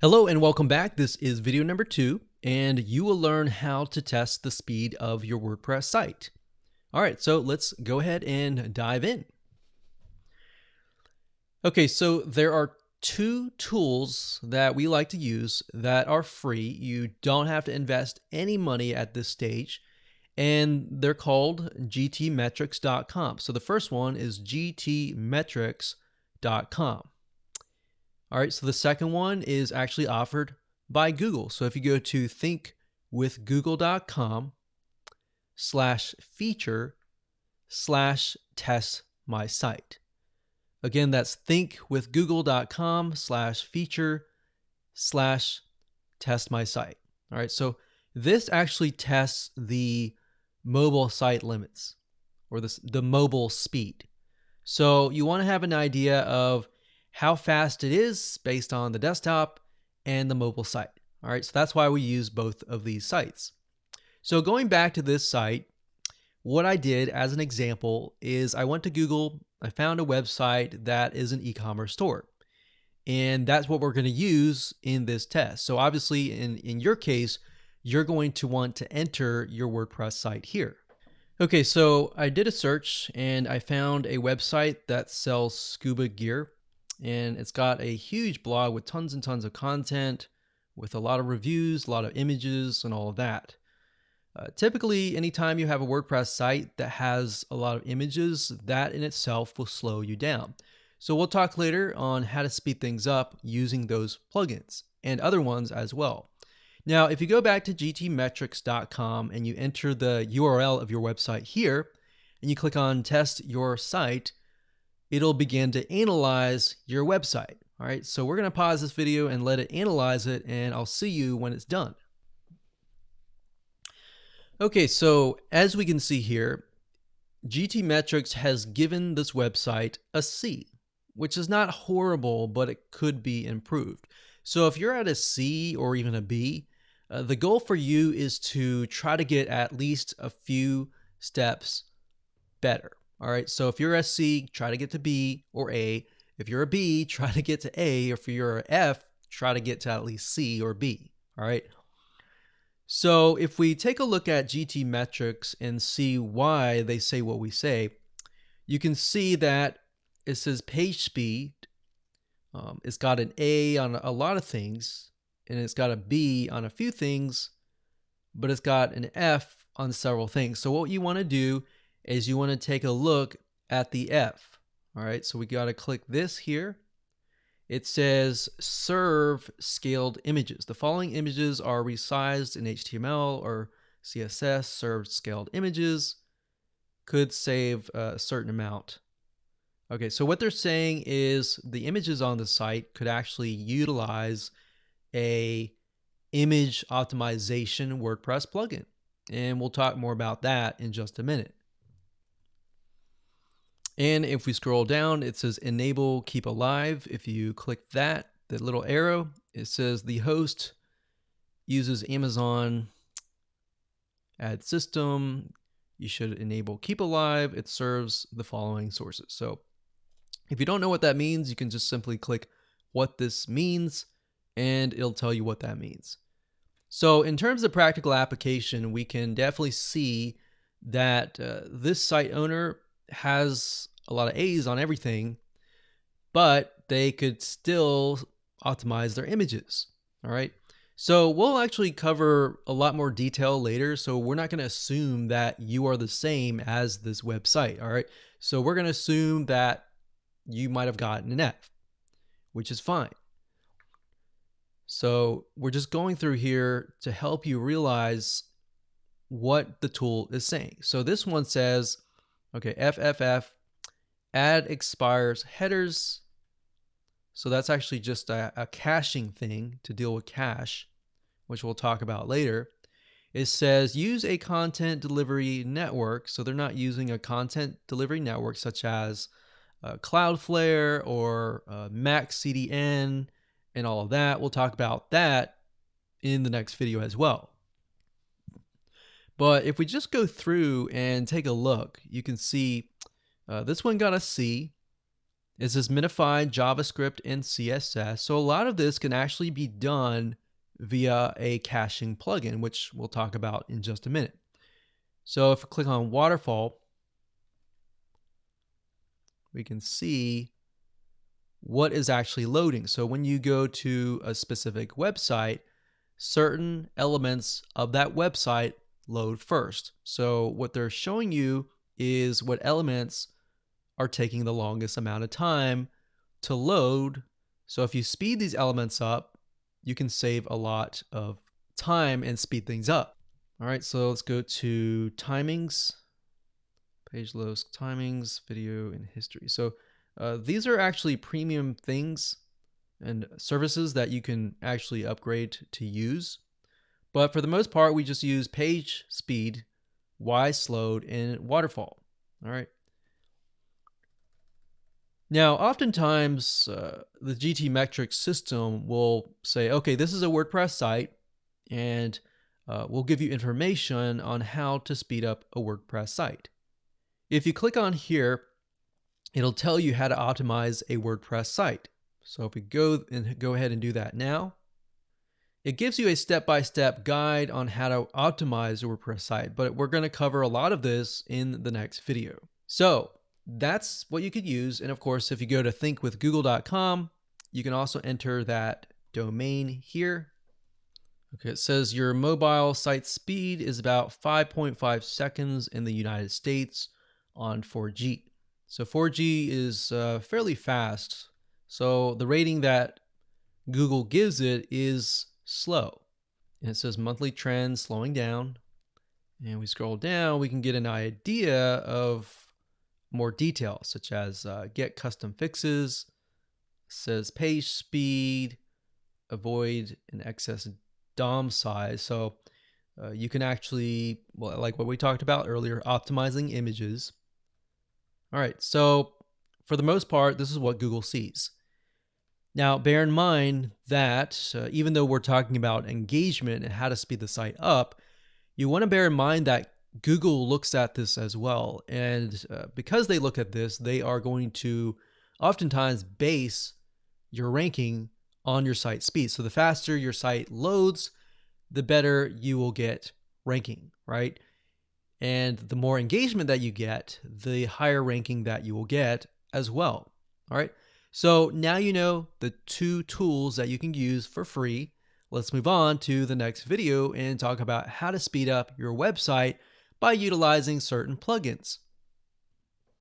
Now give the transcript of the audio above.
Hello and welcome back. This is video number 2, and you will learn how to test the speed of your WordPress site. All right, so let's go ahead and dive in. Okay, so there are two tools that we like to use that are free. You don't have to invest any money at this stage, and they're called gtmetrix.com. So the first one is gtmetrix.com. All right, so the second one is actually offered by Google. So if you go to thinkwithgoogle.com/feature/test-my-site. Again, that's thinkwithgoogle.com/feature/test-my-site. All right, so this actually tests the mobile site limits or the mobile speed. So you want to have an idea of how fast it is based on the desktop and the mobile site. All right, so that's why we use both of these sites. So going back to this site, what I did as an example is I went to Google, I found a website that is an e-commerce store. And that's what we're going to use in this test. So obviously in your case, you're going to want to enter your WordPress site here. Okay, so I did a search and I found a website that sells scuba gear. And it's got a huge blog with tons and tons of content, with a lot of reviews, a lot of images, and all of that. Typically, anytime you have a WordPress site that has a lot of images, that in itself will slow you down. So we'll talk later on how to speed things up using those plugins and other ones as well. Now, if you go back to gtmetrix.com and you enter the URL of your website here, and you click on Test Your Site, it'll begin to analyze your website. All right, so we're going to pause this video and let it analyze it, and I'll see you when it's done. Okay, so as we can see here, GTmetrix has given this website a C, which is not horrible, but it could be improved. So if you're at a C or even a B, the goal for you is to try to get at least a few steps better. All right, so if you're a C, try to get to B or A. If you're a B, try to get to A. Or if you're an F, try to get to at least C or B. All right. So if we take a look at GTmetrix and see why they say what we say, you can see that it says page speed. It's got an A on a lot of things, and it's got a B on a few things, but it's got an F on several things. So what you want to do is you want to take a look at the F. All right, so we got to click this here. It says serve scaled images. The following images are resized in HTML or CSS. Served scaled images could save a certain amount. Okay, so what they're saying is the images on the site could actually utilize a image optimization WordPress plugin. And we'll talk more about that in just a minute. And if we scroll down, it says enable keep alive. If you click that, the little arrow, it says the host uses Amazon ad system. You should enable keep alive. It serves the following sources. So if you don't know what that means, you can just simply click what this means and it'll tell you what that means. So in terms of practical application, we can definitely see that this site owner has a lot of A's on everything, but they could still optimize their images. All right. So we'll actually cover a lot more detail later. So we're not going to assume that you are the same as this website. All right. So we're going to assume that you might have gotten an F, which is fine. So we're just going through here to help you realize what the tool is saying. So this one says, okay, FFF, add expires headers. So that's actually just a caching thing to deal with cache, which we'll talk about later. It says use a content delivery network. So they're not using a content delivery network such as Cloudflare or MaxCDN and all of that. We'll talk about that in the next video as well. But if we just go through and take a look, you can see this one got a C. It says minified JavaScript and CSS. So a lot of this can actually be done via a caching plugin, which we'll talk about in just a minute. So if we click on waterfall, we can see what is actually loading. So when you go to a specific website, certain elements of that website load first. So what they're showing you is what elements are taking the longest amount of time to load. So if you speed these elements up, you can save a lot of time and speed things up. All right, so let's go to timings, page loads, timings, video, and history. So these are actually premium things and services that you can actually upgrade to use. But for the most part, we just use page speed, Y slowed, and waterfall. All right. Now, oftentimes, the GTmetrix system will say, okay, this is a WordPress site, and we'll give you information on how to speed up a WordPress site. If you click on here, it'll tell you how to optimize a WordPress site. So if we go ahead and do that now, it gives you a step-by-step guide on how to optimize a WordPress site, but we're going to cover a lot of this in the next video. So that's what you could use. And of course, if you go to thinkwithgoogle.com, you can also enter that domain here. Okay, it says your mobile site speed is about 5.5 seconds in the United States on 4G. So 4G is fairly fast. So the rating that Google gives it is slow. And it says monthly trend slowing down. And we scroll down, we can get an idea of more details, such as get custom fixes, says page speed, avoid an excess DOM size. So you can actually, well, like what we talked about earlier, optimizing images. All right, so for the most part, this is what Google sees. Now, bear in mind that even though we're talking about engagement and how to speed the site up, you want to bear in mind that Google looks at this as well. And because they look at this, they are going to oftentimes base your ranking on your site speed. So the faster your site loads, the better you will get ranking, right? And the more engagement that you get, the higher ranking that you will get as well. All right. So now you know the two tools that you can use for free. Let's move on to the next video and talk about how to speed up your website by utilizing certain plugins.